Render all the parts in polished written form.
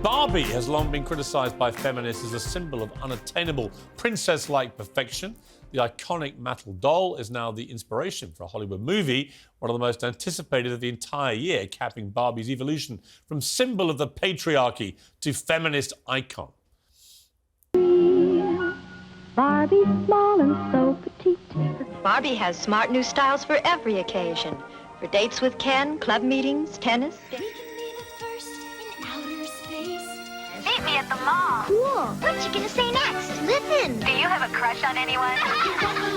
Barbie has long been criticised by feminists as a symbol of unattainable princess-like perfection. The iconic metal doll is now the inspiration for a Hollywood movie, one of the most anticipated of the entire year, capping Barbie's evolution from symbol of the patriarchy to feminist icon. Barbie, small and so petite. Barbie has smart new styles for every occasion. For dates with Ken, club meetings, tennis. We can be the first in outer space. Meet me at the mall. Cool. What you gonna say next? Listen. Do you have a crush on anyone?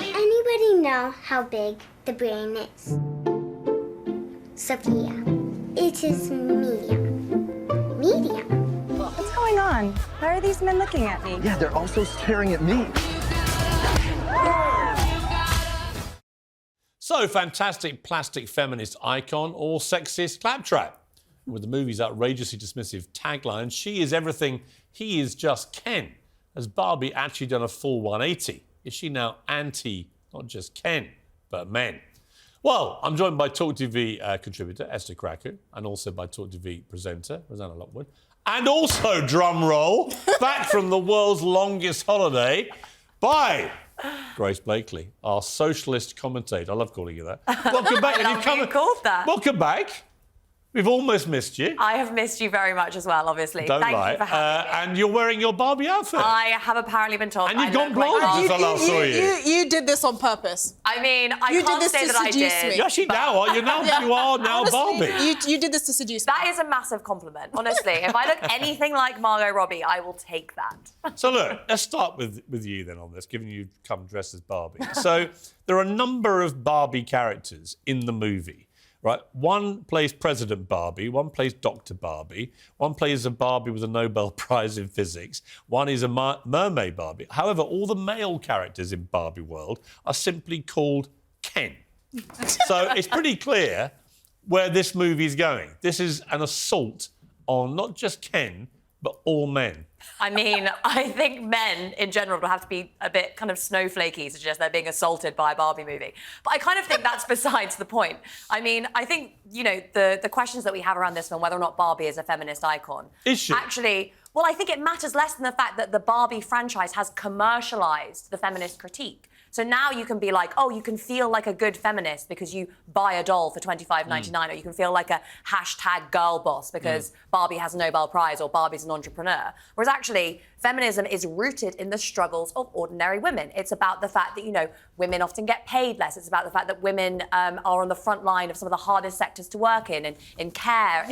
Anybody know how big the brain is? Sophia. It is medium. Medium. What's going on? Why are these men looking at me? Yeah, they're also staring at me. So, fantastic plastic feminist icon or sexist claptrap? With the movie's outrageously dismissive tagline, she is everything, he is just Ken. Has Barbie actually done a full 180? Is she now anti, not just Ken, but men? Well, I'm joined by Talk TV contributor Esther Cracker and also by Talk TV presenter Rosanna Lockwood. And also, drum roll, back from the world's longest holiday by Grace Blakely, our socialist commentator. I love calling you that. Welcome back. I love you called that. Welcome back. We've almost missed you. I have missed you very much as well, obviously. Don't Thank lie. you for having me. And you're wearing your Barbie outfit. I have apparently been told. And you've I gone look like blonde Barbie. since I last saw you. You did this on purpose. I mean, I You can't did this say to that I seduce did. me. You actually now are. You are now Honestly, Barbie. You did this to seduce me. That is a massive compliment, honestly. If I look anything like Margot Robbie, I will take that. So look, let's start with you then on this, given you've come dressed as Barbie. So there are a number of Barbie characters in the movie, right? One plays President Barbie, one plays Doctor Barbie, one plays a Barbie with a Nobel Prize in physics, one is a mermaid Barbie. However, all the male characters in Barbie world are simply called Ken. So it's pretty clear where this movie is going. This is an assault on not just Ken, but all men. I mean, I think men in general will have to be a bit kind of snowflakey to suggest they're being assaulted by a Barbie movie. But I kind of think that's besides the point. I mean, I think, you know, the questions that we have around this film, whether or not Barbie is a feminist icon. Is she? Actually, well, I think it matters less than the fact that the Barbie franchise has commercialized the feminist critique. So now you can be like, oh, you can feel like a good feminist because you buy a doll for $25.99, or you can feel like a hashtag girl boss because Barbie has a Nobel Prize or Barbie's an entrepreneur. Whereas actually, feminism is rooted in the struggles of ordinary women. It's about the fact that, you know, women often get paid less. It's about the fact that women are on the front line of some of the hardest sectors to work in care,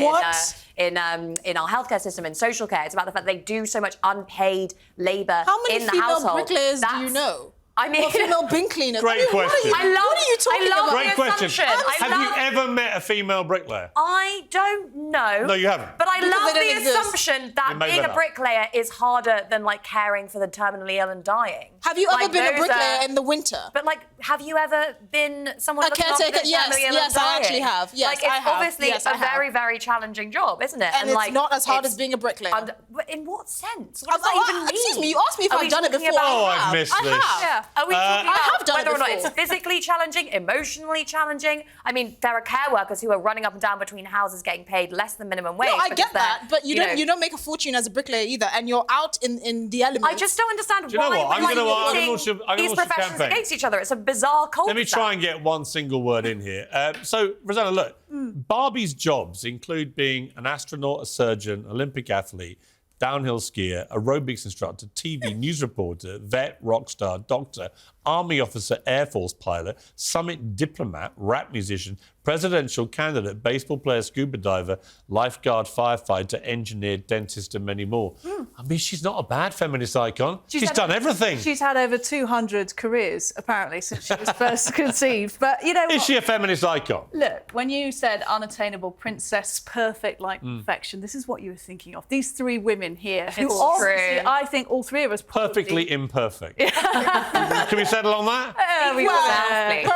in our healthcare system, in social care. It's about the fact that they do so much unpaid labour in the household. How many female bricklayers do you know? I mean, or female bin cleaners. Great question. What are you talking about? Great question. Have you ever met a female bricklayer? I don't know. No, you haven't. But I Because love they the don't exist. assumption that You made being that a up. bricklayer is harder than, like, caring for the terminally ill and dying. Have you ever Like, been a those bricklayer are- in the winter? But, like, have you ever been someone A looking after caretaker? the Yes, terminally ill yes, and I dying? actually have. Yes, like, it's I have. obviously Yes, I a have. very, very challenging job, isn't it? And it's like, not as hard as it's being a bricklayer. But in what sense? What does that even mean? Excuse me, you asked me if Are I've we done it talking before. about- Oh, I've missed I this. have. Yeah. Are we talking I about have done it whether or not before. it's physically challenging, emotionally challenging? I mean, there are care workers who are running up and down between houses getting paid less than minimum wage. No, I because get they're, that, but you know, don't make a fortune as a bricklayer either, and you're out in the elements. I just don't understand Do you know why what? I'm we're gonna launch these a professions campaign. against each other. It's a bizarre cul Let me try and get one single word in here. So, Rosanna, look, Barbie's jobs include being an astronaut, a surgeon, Olympic athlete, downhill skier, aerobics instructor, TV news reporter, vet, rock star, doctor, army officer, Air Force pilot, summit diplomat, rap musician, presidential candidate, baseball player, scuba diver, lifeguard, firefighter, engineer, dentist, and many more. I mean, she's not a bad feminist icon. She's done everything. She's had over 200 careers, apparently, since she was first conceived. But, you know Is what? she a feminist icon? Look, when you said unattainable princess, perfect like perfection, this is what you were thinking of. These three women here, who It's obviously, true. I think all three of us probably... Perfectly imperfect. Can we settle on that?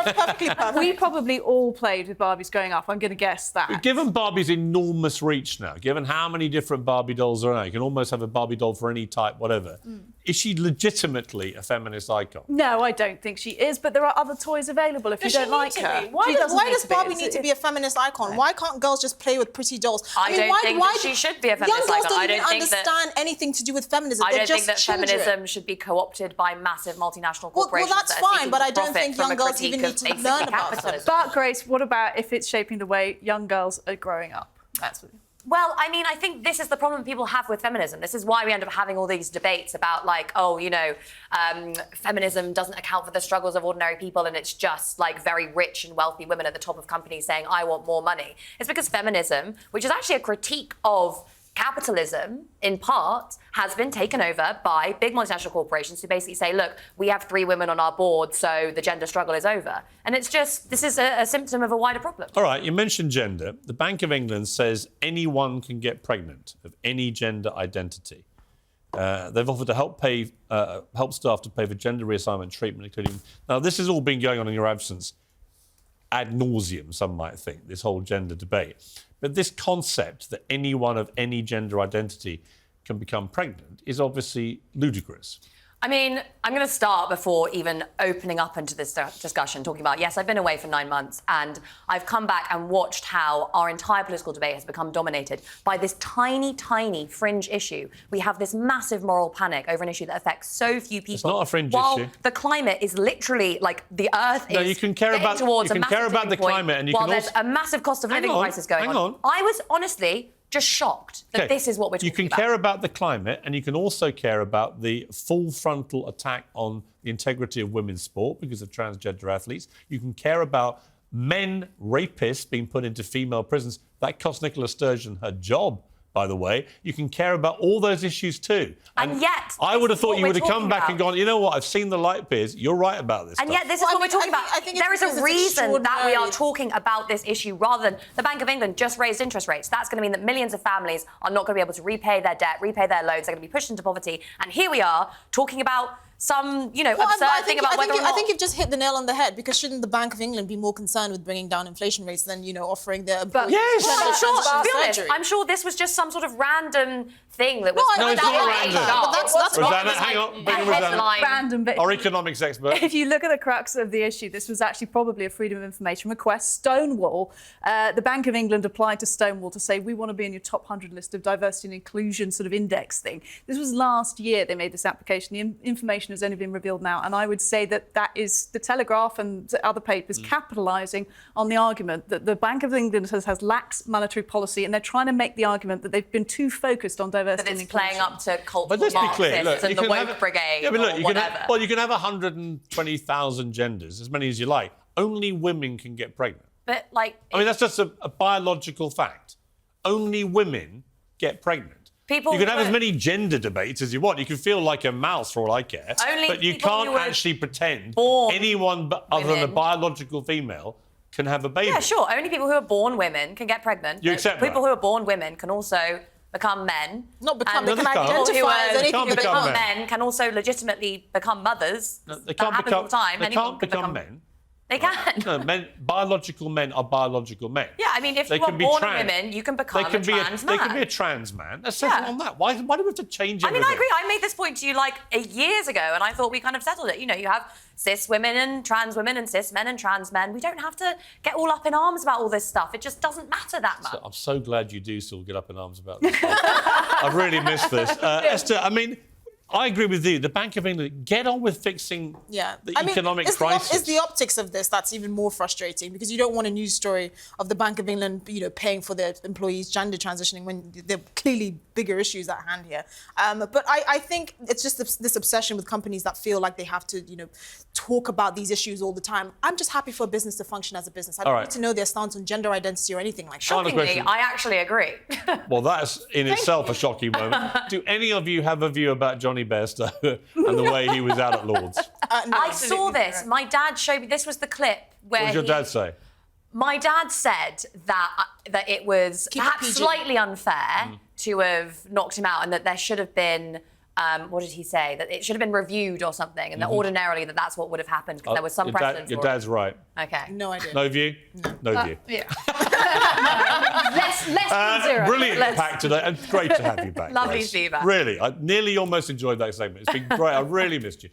Perfectly perfect. We probably all played with Barbies growing up. I'm going to guess that. Given Barbie's enormous reach now, given how many different Barbie dolls are out, you can almost have a Barbie doll for any type, whatever. Is she legitimately a feminist icon? No, I don't think she is, but there are other toys available if Does you she don't need like to her. be? Why She doesn't does be. Barbie need to be a feminist icon? Why can't girls just play with pretty dolls? I mean, don't think that she should be a feminist young girls icon. I don't don't even think that- understand anything to do with feminism. I They're don't think just that children. feminism should be co-opted by massive multinational Well, corporations. that's that are fine, seeking but to I don't profit think from young a girls critique even of need to basically learn about capitalism. But, Grace, what about if it's shaping the way young girls are growing up? That's what... Well, I mean, I think this is the problem people have with feminism. This is why we end up having all these debates about, like, oh, you know, feminism doesn't account for the struggles of ordinary people and it's just, like, very rich and wealthy women at the top of companies saying, I want more money. It's because feminism, which is actually a critique of capitalism, in part, has been taken over by big multinational corporations who basically say, look, we have 3 women on our board, so the gender struggle is over. And it's just, this is a symptom of a wider problem. All right, you mentioned gender. The Bank of England says anyone can get pregnant of any gender identity. They've offered to help staff to pay for gender reassignment treatment, including... Now, this has all been going on in your absence ad nauseum, some might think, this whole gender debate. But this concept that anyone of any gender identity can become pregnant is obviously ludicrous. I mean, I'm going to start before even opening up into this discussion, talking about, yes, I've been away for 9 months and I've come back and watched how our entire political debate has become dominated by this tiny, tiny fringe issue. We have this massive moral panic over an issue that affects so few people. It's not a fringe while issue. the climate is literally, like, the earth is you can care getting about, towards you a can massive care about the tipping point, climate and you while can there's also... a massive cost of living crisis going hang on. I was honestly just shocked that this is what we're talking about. You can care about the climate and you can also care about the full frontal attack on the integrity of women's sport because of transgender athletes. You can care about men rapists being put into female prisons. That cost Nicola Sturgeon her job, by the way. You can care about all those issues too. And yet, I would have thought what you would have we're come back talking and gone, you know what, I've seen the light, Piers. You're right about this And stuff. yet, this is what we're talking about. I think there is it's a reason that we are extraordinary. talking about this issue rather than the Bank of England just raised interest rates. That's going to mean that millions of families are not going to be able to repay their debt, repay their loans. They're going to be pushed into poverty. And here we are talking about some, you know, absurd thing about whether or not... I think you've just hit the nail on the head, because shouldn't the Bank of England be more concerned with bringing down inflation rates than, you know, offering their employees... Yes! Well, I'm sure, to be honest, surgery? I'm sure this was just some sort of random thing that was... No, it's not random. But that's Rosanna, what hang on. The Bring in Rosanna. headline. Random bit. Our economics expert. If you look at the crux of the issue, this was actually probably a freedom of information request. Stonewall, the Bank of England applied to Stonewall to say, we want to be in your top 100 list of diversity and inclusion sort of index thing. This was last year they made this application. The information has only been revealed now. And I would say that that is the Telegraph and other papers capitalising on the argument that the Bank of England has lax monetary policy, and they're trying to make the argument that they've been too focused on diversity That and it's inclusion. playing up to cultural But let's be clear. Look, Marxists and you the can woke have, brigade yeah, but look, or you whatever. can have 120,000 genders, as many as you like. Only women can get pregnant. But, like... I mean, that's just a biological fact. Only women get pregnant. People you can have who as are- many gender debates as you want. You can feel like a mouse for all I care. Only but you people can't who are actually pretend born anyone other than a women. biological female can have a baby. Yeah, sure. Only people who are born women can get pregnant. You but accept people that? who are born women can also become men. Not become, And they can they can't. people who identify as are- anything can't who they become become want. men can also legitimately become mothers. No, they That can't happens become, all the time. they Anyone can't can become men. They can. No, biological men are biological men. Yeah, I mean, if They you are can be born trans. women, you can become They can a be trans They can man. be a trans man. Let's settle Yeah. on that. Why do we have to change I everything? mean, I agree. I made this point to you like years ago, and I thought we kind of settled it. You know, you have cis women and trans women and cis men and trans men. We don't have to get all up in arms about all this stuff. It just doesn't matter that much. I'm so glad you do still get up in arms about this. I've really missed this. Esther, I mean, I agree with you. The Bank of England, get on with fixing the economic crisis. It's the optics of this that's even more frustrating, because you don't want a news story of the Bank of England, you know, paying for their employees gender transitioning when there are clearly bigger issues at hand here. But I think it's just this obsession with companies that feel like they have to, you know, talk about these issues all the time. I'm just happy for a business to function as a business. I don't need to know their stance on gender identity or anything like that. Shockingly, I actually agree. Well, that's in itself a shocking moment. Do any of you have a view about Johnny Bairstow and the way he was out at Lord's? No. I saw this. My dad showed me. This was the clip where What did your dad say? My dad said that it was Keep it perhaps PG. slightly unfair to have knocked him out, and that there should have been what did he say? That it should have been reviewed or something, and that ordinarily that's what would have happened because there was some precedent Your for dad's right. it. Okay. No idea. No view? No view. Yeah. less than zero. Brilliant pack today, and great to have you back. Lovely Grace. to see you back. Really, I nearly almost enjoyed that segment. It's been great. I really missed you.